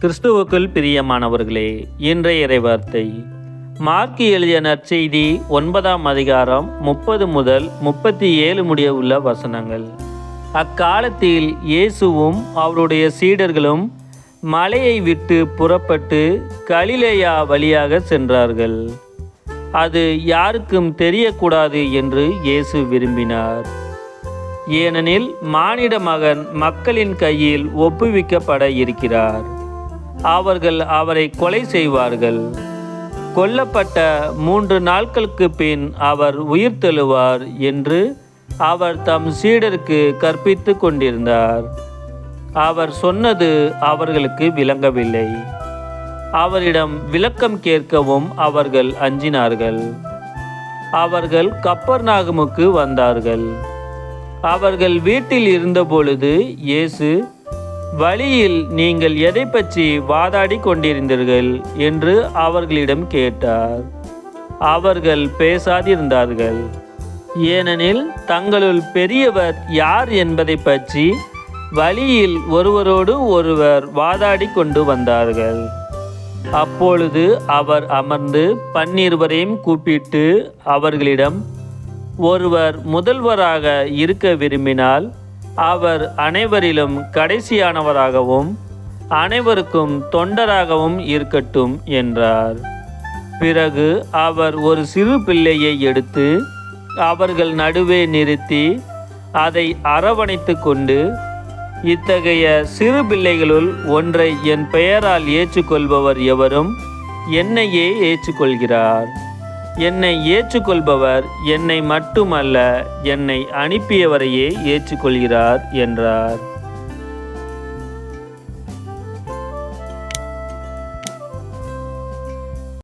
கிறிஸ்துவுக்குள் பிரியமானவர்களே, இன்றைய இறைவார்த்தை மார்க்கு எழுதிய நற்செய்தி 9ஆம் அதிகாரம் 30 முதல் 37 முடிய உள்ள வசனங்கள். அக்காலத்தில் இயேசுவும் அவருடைய சீடர்களும் மலையை விட்டு புறப்பட்டு கலிலேயா வழியாக சென்றார்கள். அது யாருக்கும் தெரியக்கூடாது என்று இயேசு விரும்பினார். ஏனெனில் மானிட மகன் மக்களின் கையில் ஒப்புவிக்கப்பட இருக்கிறார். அவர்கள் அவரை கொலை செய்வார்கள். கொல்லப்பட்ட 3 நாட்களுக்கு பின் அவர் உயிர்த்தெழுவார் என்று அவர் தம் சீடருக்கு கற்பித்து கொண்டிருந்தார். அவர் சொன்னது அவர்களுக்கு விளங்கவில்லை. அவரிடம் விளக்கம் கேட்கவும் அவர்கள் அஞ்சினார்கள். அவர்கள் கப்பர்நாகுமுக்கு வந்தார்கள். அவர்கள் வீட்டில் இருந்தபொழுது இயேசு, வழியில் நீங்கள் எதை பற்றி வாதாடி கொண்டிருந்தீர்கள் என்று அவர்களிடம் கேட்டார். அவர்கள் பேசாதிருந்தார்கள். ஏனெனில் தங்களுள் பெரியவர் யார் என்பதை பற்றி வழியில் ஒருவரோடு ஒருவர் வாதாடி கொண்டு வந்தார்கள். அப்பொழுது அவர் அமர்ந்து 12 கூப்பிட்டு அவர்களிடம், ஒருவர் முதல்வராக இருக்க விரும்பினால் அவர் அனைவரிலும் கடைசியானவராகவும் அனைவருக்கும் தொண்டராகவும் இருக்கட்டும் என்றார். பிறகு அவர் ஒரு சிறு பிள்ளையை எடுத்து அவர்கள் நடுவே நிறுத்தி அதை அரவணைத்து கொண்டு, இத்தகைய சிறு பிள்ளைகளுள் ஒன்றை என் பெயரால் ஏற்றுக்கொள்பவர் எவரும் என்னையே ஏற்றுக்கொள்கிறார். என்னை ஏற்றுக்கொள்பவர் என்னை மட்டுமல்ல, என்னை அனுப்பியவரையே ஏற்றுக்கொள்கிறார் என்றார்.